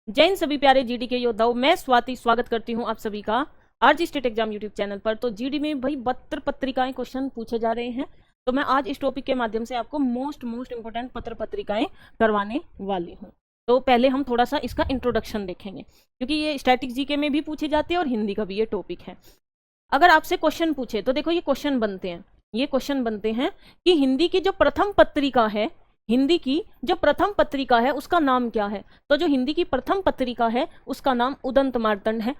जैन सभी प्यारे जीडी के योद्धाओं, मैं स्वाति स्वागत करती हूं आप सभी का RG state exam YouTube channel पर। तो जीडी में भाई 72 पत्रिकाएं क्वेश्चन पूछे जा रहे हैं। तो मैं आज इस टॉपिक के माध्यम से आपको मोस्ट इंपोर्टेंट पत्र पत्रिकाएं करवाने वाली हूं। तो पहले हम थोड़ा सा इसका इंट्रोडक्शन देखेंगे, क्योंकि ये स्टैटिक जीके में भी पूछे जाते हैं और हिंदी का भी ये टॉपिक है। अगर आपसे क्वेश्चन पूछे तो देखो ये क्वेश्चन बनते हैं कि हिंदी की जो प्रथम पत्रिका है, हिंदी की जो प्रथम पत्रिका है उसका नाम क्या है। तो जो हिंदी की प्रथम पत्रिका है उसका नाम उदंत मार्तंड है।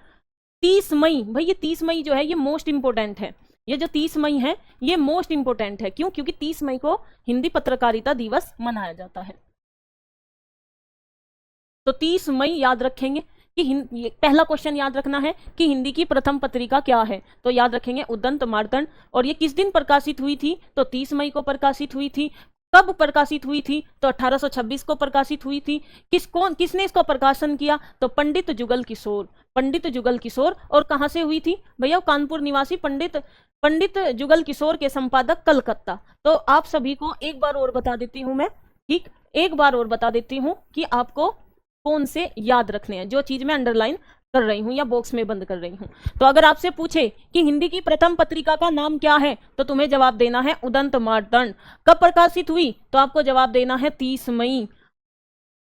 30 मई, भाई ये 30 मई जो है ये मोस्ट इंपोर्टेंट है। ये जो 30 मई है ये मोस्ट इंपोर्टेंट है। क्यों? क्योंकि 30 मई को हिंदी पत्रकारिता दिवस मनाया जाता है। तो 30 मई याद रखेंगे कि पहला क्वेश्चन याद रखना है कि हिंदी की प्रथम पत्रिका क्या है। तो याद रखेंगे उदंत मार्तंड। और ये किस दिन प्रकाशित हुई थी? तो 30 मई को प्रकाशित हुई थी। कब प्रकाशित हुई थी? तो 1826 को प्रकाशित हुई थी। किसने इसको प्रकाशन किया? तो पंडित जुगल किशोर। और कहां से हुई थी भैया? कानपुर निवासी पंडित जुगल किशोर के संपादक कलकत्ता। तो आप सभी को एक बार और बता देती हूं मैं, ठीक, एक बार और बता देती हूं कि आपको कौन से याद रखने हैं, जो चीज मैं अंडरलाइन कर रही हूं या बॉक्स में बंद कर रही हूं। तो अगर आपसे पूछे कि हिंदी की प्रथम पत्रिका का नाम क्या है तो तुम्हें जवाब देना है उदंत मार्तंड। कब प्रकाशित हुई? तो आपको जवाब देना है 30 मई।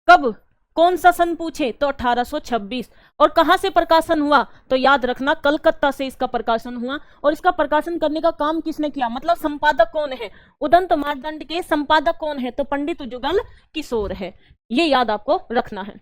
कब? कौन सा सन पूछे? तो 1826। और कहां से प्रकाशन हुआ? तो याद रखना कलकत्ता से इसका प्रकाशन हुआ। और इसका प्रकाशन करने का काम किसने किया, मतलब संपादक कौन है? उदंत मार्तंड के संपादक कौन है? तो पंडित जुगल किशोर है। ये याद आपको रखना है।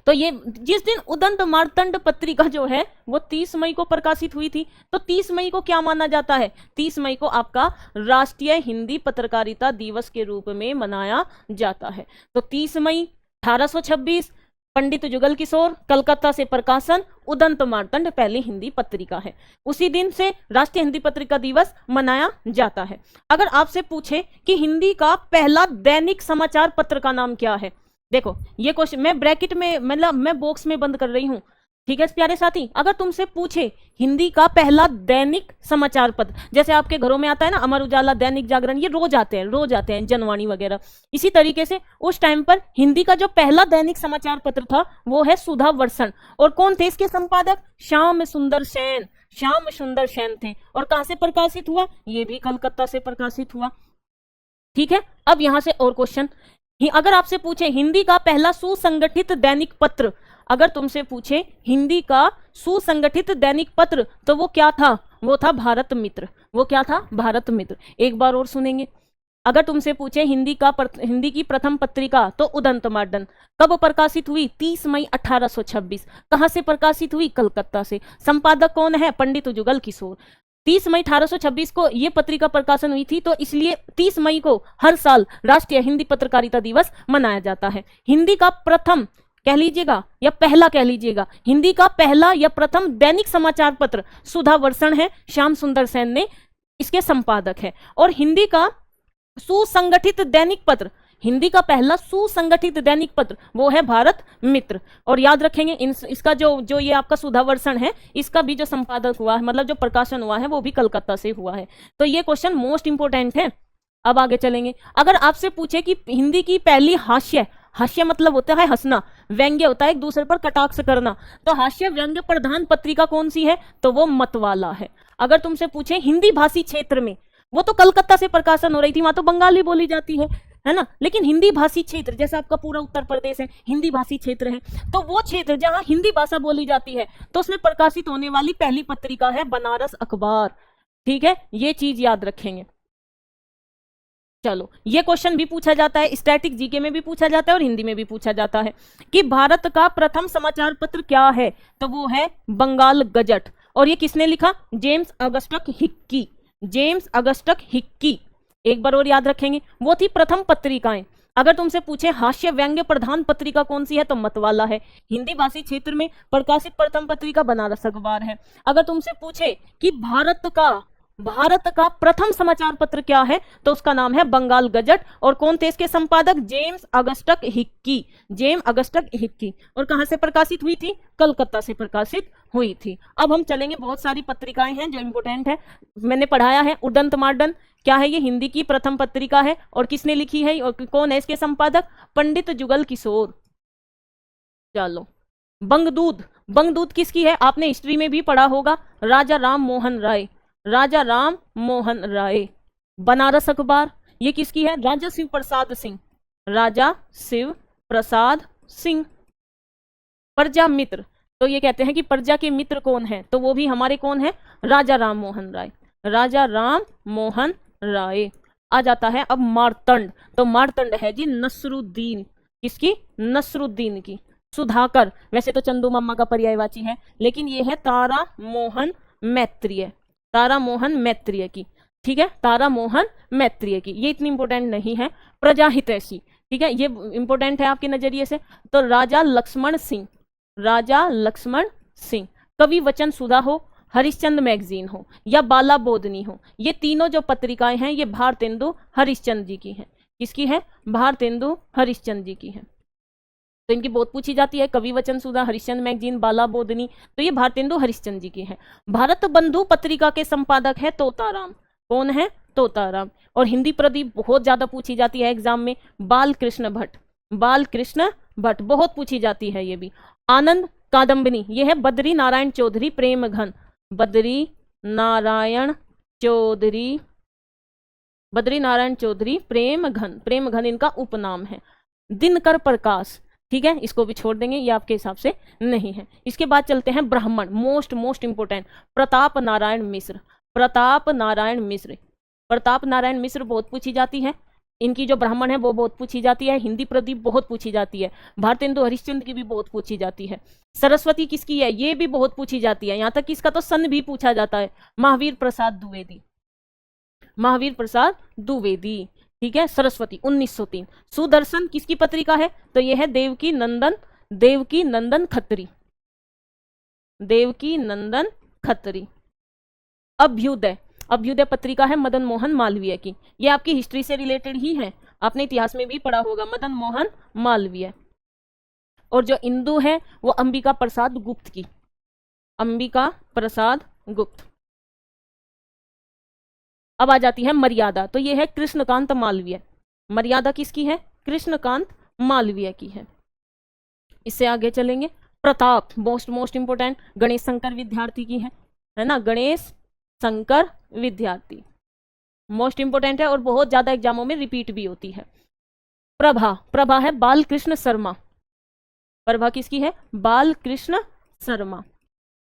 तो ये जिस दिन उदंत मार्तंड पत्रिका जो है वो 30 मई को प्रकाशित हुई थी, तो 30 मई को क्या माना जाता है? 30 मई को आपका राष्ट्रीय हिंदी पत्रकारिता दिवस के रूप में मनाया जाता है। तो 30 मई 1826, पंडित जुगल किशोर, कलकत्ता से प्रकाशन, उदंत मार्तंड पहली हिंदी पत्रिका है। उसी दिन से राष्ट्रीय हिंदी पत्रिका दिवस मनाया जाता है। अगर आपसे पूछे कि हिंदी का पहला दैनिक समाचार पत्र का नाम क्या है, देखो ये क्वेश्चन मैं ब्रैकेट में, मतलब मैं बॉक्स में बंद कर रही हूं, ठीक है प्यारे साथी। अगर तुमसे पूछे हिंदी का पहला दैनिक समाचार पत्र, जैसे आपके घरों में आता है ना अमर उजाला, दैनिक जागरण, ये रोज आते हैं, जनवाणी वगैरह। इसी तरीके से उस टाइम पर हिंदी का जो पहला दैनिक समाचार पत्र था वो है सुधा वर्षण। और कौन थे इसके संपादक? श्याम सुंदर सेन थे। और कहां से प्रकाशित हुआ? ये भी कलकत्ता से प्रकाशित हुआ, ठीक है। अब यहां से और क्वेश्चन, अगर आपसे पूछे हिंदी का पहला सुसंगठित दैनिक पत्र, अगर तुमसे पूछे हिंदी का सुसंगठित दैनिक पत्र तो वो क्या था? वो था भारत मित्र। वो क्या था? भारत मित्र। एक बार और सुनेंगे। अगर तुमसे पूछे हिंदी की प्रथम पत्रिका तो उदंत मार्तंड। कब प्रकाशित हुई? 30 मई 1826। कहां से प्रकाशित हुई? कलकत्ता से। संपादक कौन है? पंडित जुगल किशोर। 30 मई 1826 को यह पत्रिका प्रकाशन हुई थी, तो इसलिए 30 मई को हर साल राष्ट्रीय हिंदी पत्रकारिता दिवस मनाया जाता है। हिंदी का प्रथम कह लीजिएगा या पहला कह लीजिएगा, हिंदी का पहला या प्रथम दैनिक समाचार पत्र सुधा वर्षण है, श्याम सुंदर सेन ने इसके संपादक है। और हिंदी का सुसंगठित दैनिक पत्र, हिंदी का पहला सुसंगठित दैनिक पत्र वो है भारत मित्र। और याद रखेंगे इसका जो ये आपका सुधा वर्षण है, इसका भी जो संपादक हुआ है, मतलब जो प्रकाशन हुआ है वो भी कलकत्ता से हुआ है। तो ये क्वेश्चन मोस्ट इंपोर्टेंट है। अब आगे चलेंगे। अगर आपसे पूछे कि हिंदी की पहली हास्य मतलब होता है हंसना, व्यंग्य होता है एक दूसरे पर कटाक्ष करना, तो हास्य व्यंग्य प्रधान पत्रिका कौन सी है? तो वो मतवाला है। अगर तुमसे पूछे हिंदी भाषी क्षेत्र में, वो तो कलकत्ता से प्रकाशन हो रही थी, वहां तो बंगाली बोली जाती है ना, लेकिन हिंदी भाषी क्षेत्र जैसे आपका पूरा उत्तर प्रदेश है हिंदी भाषी क्षेत्र है, तो वो क्षेत्र जहां हिंदी भाषा बोली जाती है तो उसमें प्रकाशित होने वाली पहली पत्रिका है बनारस अखबार, ठीक है। ये चीज याद रखेंगे। चलो, ये क्वेश्चन भी पूछा जाता है, स्टैटिक जीके में भी पूछा जाता है और हिंदी में भी पूछा जाता है कि भारत का प्रथम समाचार पत्र क्या है? तो वो है बंगाल गजट। और ये किसने लिखा? James Augustus Hicky. एक बार और याद रखेंगे, वो थी प्रथम पत्रिकाएं। अगर तुमसे पूछे हास्य व्यंग्य प्रधान पत्रिका कौन सी है? तो मतवाला है। हिंदी भाषी क्षेत्र में प्रकाशित प्रथम पत्रिका बनारस अखबार है। अगर तुमसे पूछे कि भारत का प्रथम समाचार पत्र क्या है? तो उसका नाम है बंगाल गजट। और कौन थे इसके संपादक? James Augustus Hicky. और कहां से प्रकाशित हुई थी? कलकत्ता से प्रकाशित हुई थी। अब हम चलेंगे, बहुत सारी पत्रिकाएं हैं जो इंपोर्टेंट है, मैंने पढ़ाया है। उदंत मार्तंड क्या है? ये हिंदी की प्रथम पत्रिका है। और किसने लिखी है और कौन है इसके संपादक? पंडित जुगल किशोर। चलो, बंगदूत, बंगदूत किसकी है? आपने हिस्ट्री में भी पढ़ा होगा, राजा राम मोहन राय, राजा राम मोहन राय। बनारस अखबार, ये किसकी है? राजा शिव प्रसाद सिंह, राजा शिव प्रसाद सिंह। प्रजा मित्र, तो ये कहते हैं कि प्रजा के मित्र कौन है, तो वो भी हमारे कौन है? राजा राम मोहन राय, राजा राम मोहन राय। आ जाता है अब मारतंड, तो मारतंड है जी नसरुद्दीन, किसकी? नसरुद्दीन की। सुधाकर, वैसे तो चंदू मामा का पर्यायवाची है, लेकिन ये है तारा मोहन मैत्रेय, तारा मोहन मैत्रेय की, ठीक है, तारा मोहन मैत्रेय की, ये इतनी इंपॉर्टेंट नहीं है। प्रजा हितैषी, ठीक है, ये इंपॉर्टेंट है आपके नजरिए से। तो राजा लक्ष्मण सिंह, राजा लक्ष्मण सिंह। कवि वचन सुधा हो, हरिश्चंद्र मैगजीन हो, या बाला बोधनी हो, ये तीनों जो पत्रिकाएं हैं ये भारतेंदु हरिश्चंद्र जी की हैं। किसकी है? भारतेंदु हरिश्चंद्र जी की है। तो इनकी बहुत पूछी जाती है, कवि वचन सुधा, हरिश्चंद्र मैगजीन, बाला बोधनी, तो ये भारतेंदु हरिश्चंद्र जी की है। भारत बंधु पत्रिका के संपादक है तोताराम, कौन है? तोताराम। और हिंदी प्रदीप बहुत ज्यादा पूछी जाती है एग्जाम में, बाल कृष्ण भट्ट, बाल कृष्ण भट्ट बहुत पूछी जाती है ये भी। आनंद कादम्बिनी, ये है बद्री नारायण चौधरी प्रेम घन, बद्री नारायण चौधरी, बद्री नारायण चौधरी प्रेम घन, प्रेम घन इनका उपनाम है। दिनकर प्रकाश, ठीक है, इसको भी छोड़ देंगे, ये आपके हिसाब से नहीं है। इसके बाद चलते हैं ब्राह्मण, मोस्ट इंपोर्टेंट, प्रताप नारायण मिश्र, प्रताप नारायण मिश्र, प्रताप नारायण मिश्र बहुत पूछी जाती है। इनकी जो ब्राह्मण है वो बहुत पूछी जाती है। हिंदी प्रदीप बहुत पूछी जाती है। भारतेंदु हरिश्चंद्र की भी बहुत पूछी जाती है। सरस्वती किसकी है? ये भी बहुत पूछी जाती है, यहाँ तक कि इसका तो सन भी पूछा जाता है, महावीर प्रसाद द्विवेदी, महावीर प्रसाद द्विवेदी, ठीक है। सरस्वती 1903। सुदर्शन किसकी पत्रिका है? तो यह है देवकी नंदन, देवकी नंदन खत्री, देवकी नंदन खत्री। अभ्युदय, अभ्युदय पत्रिका है मदन मोहन मालवीय की, ये आपकी हिस्ट्री से रिलेटेड ही है, आपने इतिहास में भी पढ़ा होगा, मदन मोहन मालवीय। और जो इंदु है वो अंबिका प्रसाद गुप्त की, अंबिका प्रसाद गुप्त। अब आ जाती है मर्यादा, तो ये है कृष्णकांत मालवीय, मर्यादा किसकी है? कृष्णकांत मालवीय की है। इससे आगे चलेंगे, प्रताप मोस्ट इंपोर्टेंट, गणेश शंकर विद्यार्थी की है ना, गणेश शंकर विद्यार्थी मोस्ट इंपोर्टेंट है और बहुत ज्यादा एग्जामों में रिपीट भी होती है। प्रभा, प्रभा है बालकृष्ण शर्मा, प्रभा किसकी है? बालकृष्ण शर्मा,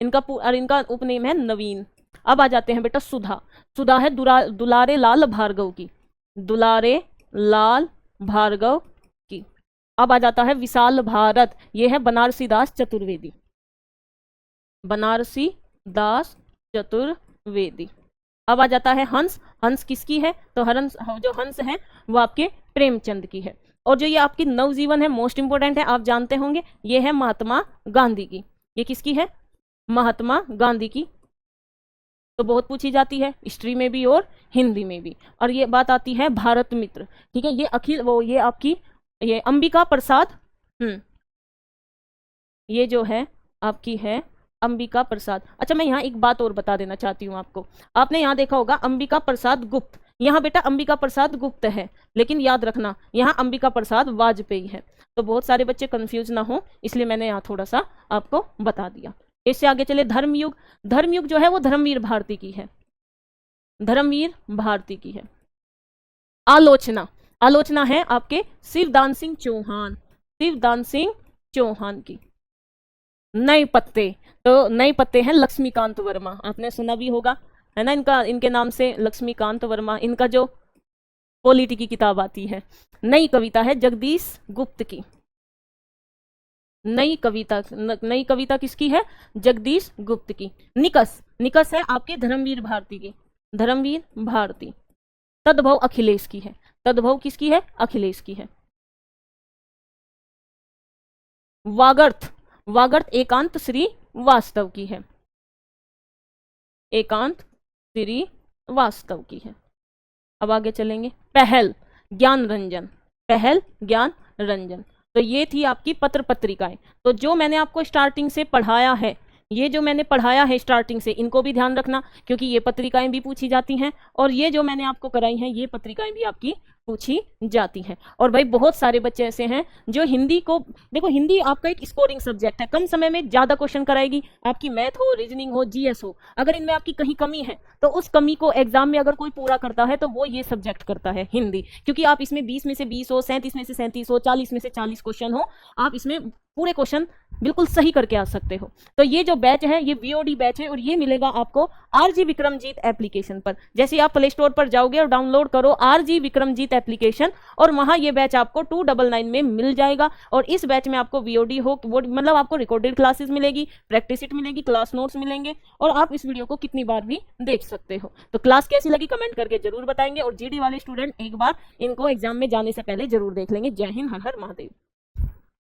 इनका उपनेम है नवीन। अब आ जाते हैं बेटा सुधा, सुधा है दुलारे लाल भार्गव की, दुलारे लाल भार्गव की। अब आ जाता है विशाल भारत, यह है बनारसी दास चतुर्वेदी, बनारसी दास चतुर्वेदी। अब आ जाता है हंस, हंस किसकी है? तो हंस, जो हंस है वो आपके प्रेमचंद की है। और जो ये आपकी नवजीवन है मोस्ट इंपोर्टेंट है, आप जानते होंगे, ये है महात्मा गांधी की, ये किसकी है? महात्मा गांधी की, तो बहुत पूछी जाती है हिस्ट्री में भी और हिंदी में भी। और ये बात आती है भारत मित्र, ठीक है, ये अखिल वो ये आपकी ये अंबिका प्रसाद, ये जो है आपकी है अंबिका प्रसाद। अच्छा, मैं यहाँ एक बात और बता देना चाहती हूँ आपको, आपने यहाँ देखा होगा अंबिका प्रसाद गुप्त, यहाँ बेटा अंबिका प्रसाद गुप्त है, लेकिन याद रखना यहाँ अंबिका प्रसाद वाजपेयी है, तो बहुत सारे बच्चे कंफ्यूज ना हो, इसलिए मैंने यहाँ थोड़ा सा आपको बता दिया। इससे आगे चले धर्मयुग, धर्मयुग जो है वो धर्मवीर भारती की है, धर्मवीर भारती की है। आलोचना, आलोचना है आपके शिवदान सिंह चौहान, शिवदान सिंह चौहान की। नए पत्ते, तो नए पत्ते हैं लक्ष्मीकांत वर्मा, आपने सुना भी होगा है ना, इनके नाम से लक्ष्मीकांत वर्मा, इनका जो पॉलिटी की किताब आती है। नई कविता है जगदीश गुप्त की, नई कविता किसकी है? जगदीश गुप्त की। निकस, निकस है आपके धर्मवीर भारती की, धर्मवीर भारती। तद्भव अखिलेश की है, तद्भव किसकी है? अखिलेश की है। वागर्थ, वागर्थ एकांत श्री वास्तव की है, एकांत श्री वास्तव की है। अब आगे चलेंगे, पहल ज्ञान रंजन, पहल ज्ञान रंजन। तो ये थी आपकी पत्र पत्रिकाएं। तो जो मैंने आपको स्टार्टिंग से पढ़ाया है, ये जो मैंने पढ़ाया है स्टार्टिंग से, इनको भी ध्यान रखना, क्योंकि ये पत्रिकाएं भी पूछी जाती हैं, और ये जो मैंने आपको कराई हैं ये पत्रिकाएं भी आपकी पूछी जाती है। और भाई बहुत सारे बच्चे ऐसे हैं जो हिंदी को, देखो हिंदी आपका एक स्कोरिंग सब्जेक्ट है, कम समय में ज्यादा क्वेश्चन कराएगी, आपकी मैथ हो, रीजनिंग हो, जीएस हो, अगर इनमें आपकी कहीं कमी है तो उस कमी को एग्जाम में अगर कोई पूरा करता है तो वो ये सब्जेक्ट करता है हिंदी, क्योंकि आप इसमें 20 में से 20 हो, 37 में से 37 हो, 40 में से 40 क्वेश्चन हो, आप इसमें पूरे क्वेश्चन बिल्कुल सही करके आ सकते हो। तो ये जो बैच है ये वीओडी बैच है और ये मिलेगा आपको आरजी विक्रमजीत एप्लीकेशन पर। जैसे आप प्ले स्टोर पर जाओगे और डाउनलोड करो आरजी विक्रमजीत एप्लीकेशन, और वहां ये बैच आपको 299 में मिल जाएगा। और इस बैच में आपको वीओडी हो वो मतलब आपको रिकॉर्डेड क्लासेस मिलेगी, प्रैक्टिस शीट मिलेगी, क्लास नोट्स मिलेंगे, और आप इस वीडियो को कितनी बार भी देख सकते हो। तो क्लास कैसी लगी कमेंट करके जरूर बताएंगे, और जीडी वाले स्टूडेंट एक बार इनको एग्जाम में जाने से पहले जरूर देख लेंगे। जय हिंद, हर हर महादेव।